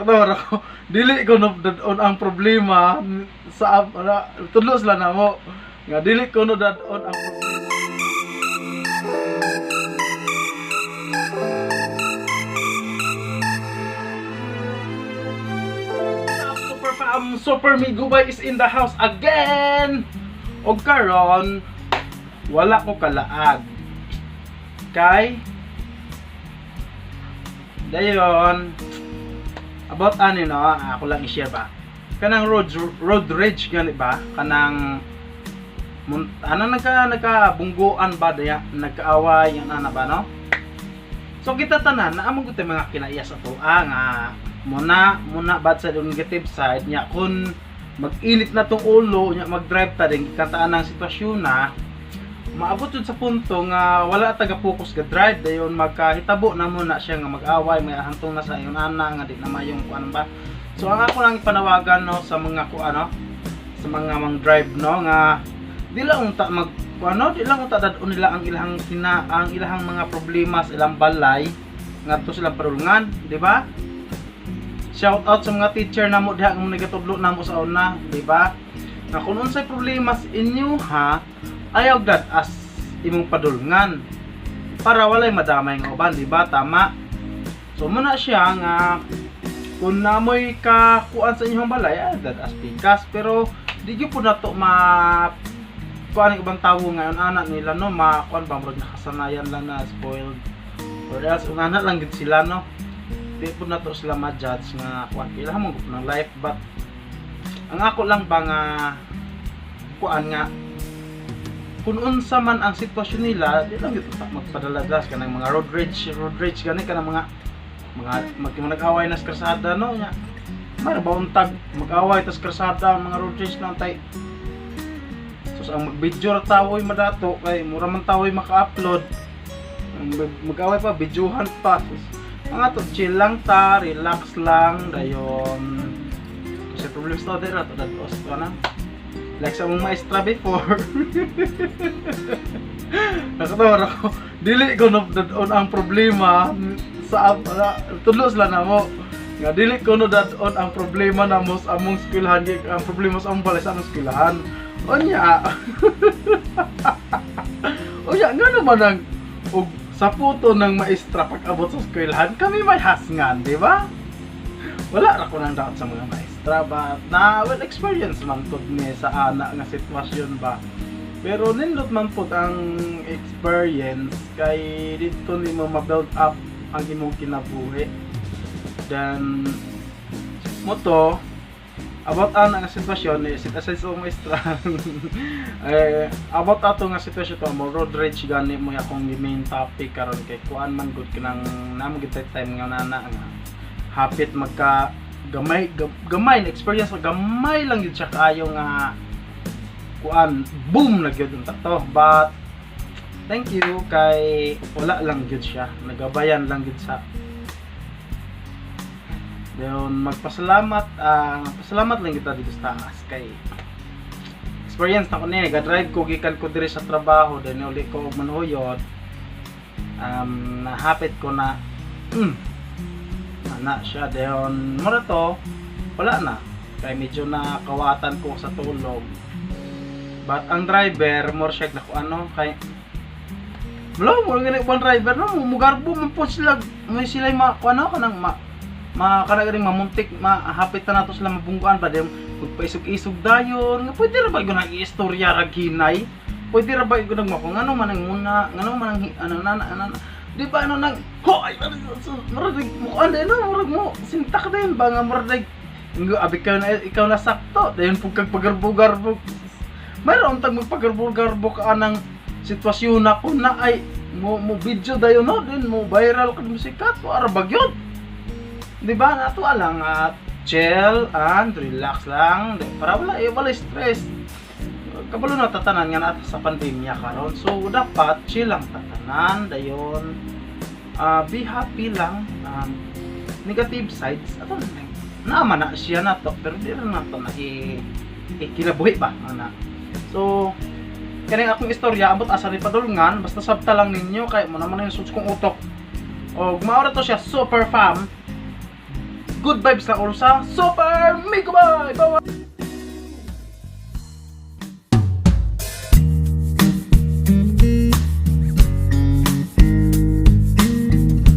nakatawar ako. Dili ko no dadon ang problema sa tudlo sila na mo. Nga dili ko no dadon ang problema. Super Migubay is in the house again. Og karon wala ko kalaag. Kay dayon about ano no, ako lang i-share ba. Kanang road rage gani ba? Kanang ano nagkabungguan ba daya, nagkaaway yan ana ba no? So kita tanan na among gud mga kinaiya sa to nga muna bad sa negative side nya kun mag-init na tong ulo nya mag-drive ta din kataan ang sitwasyon na maabot jud sa punto nga wala taga-focus ga drive dayon magkahitabo na muna siya nga mag-away may hantong na sa iyon ana nga di na mayong kuan ba. So ang ako lang ipanawagan no sa mga kuano sa mga mang drive no nga di lang unta mag kuano di lang unta dadon nila ang ilahang mga problema sa ilang balay ngadto sila padulngan, di ba? Shout out sa mga teacher namo diha nga nagatudlo namo sa una, di ba? Na kung unsay problema sa inyo ha, ayaw gad as imong padulngan para walay madamay nga uban, di ba? Tama. So muna siya nga kung namoy ka kuan sa inyong balay, gad as pikas pero di gyud pud nato ma kuan ang ibang tawo ngayon anak nila no makuan ba murag nakasanayan lang na spoiled or else una lang gid sila no. Di po na to sila ma-judge nga kuan kailangan mo ng life but ang ako lang ba nga kuan nga kung unsa man ang sitwasyon nila di lang ito magpadalagas kanang mga road rage gani kanang mga nag-away na sa karsada no nya may bauntag mag-away tas karsada mga road rage lang tay so ang mag-video ra tawoy madato kay mura man tawoy maka-upload mag-away pa videohan pa mga to chill lang ta, relax lang dayon kasi problem sa din na to dados ko na like sa mong maestra before nakatawar ako dili ko no dadon ang problema sa tudlo sila na mo nga dili ko no dadon ang problema na mo sa among eskwelahan ang problema sa among balay sa among eskwelahan onya onya nga naman ang sa puto ng maestra pag-abot sa eskwelahan, kami may hasngan, di ba? Wala ra ko nang daot sa mga maestra ba na well experience man pud ni sa ana nga sitwasyon ba. Pero nindot man pud ang experience kay dito nimo ma-build up ang imong kinabuhi. Then moto about ana nga sitwasyon ni aside sa maestra about ato nga sitwasyon to mo road rage gani mo akong main topic karon kay kuan man gud kanang namo gid time nga nana nga hapit magka gamay na experience gamay lang gid siya kaayo nga kuan boom na gyud unta to but thank you kay wala lang gyud siya nagabayan lang gyud sa dayon magpasalamat pasalamat lang kita dito sa taas kay experience na ko ni ga-drive ko gikan ko diri sa trabaho then uli ko manuyod nahapit ko na ana siya dayon mura to wala na kay medyo nakawatan ko sa tulog but ang driver more siya na ko ano kay mo gani pang driver no mugarbo man po sila may sila ano kanang kanagaring mamuntik mahapit na nato sila mabungguan pa din magpaisog-isog dayon nga pwede ra ba gyud nag-istorya ra ginay pwede ra ba gyud nagmako ngano man ang muna ngano man ang ano di ba ano nang hoy murag mo ano murag mo sintak din ba nga murag abi ikaw na sakto dayon pug paggarbo-garbo mayroon tag magpagarbo-garbo ka anang sitwasyon na ko na ay mo video dayon no din mo viral kad musikat ara ba gyud. Di ba nato lang chill and relax lang para wala stress. Kabalo na tatanan nga nato sa pandemya karon. So dapat chill lang tatanan dayon. Be happy lang. Negative sides ato naman na siya nato pero di rin nato na kinabuhi ba ana. So kaning akong istorya abot asa ni padulngan basta sabta lang ninyo kay mo naman yung suits kong utok. Og maura to siya super fam. good vibes lang or sa Super Mega Bye. Bye.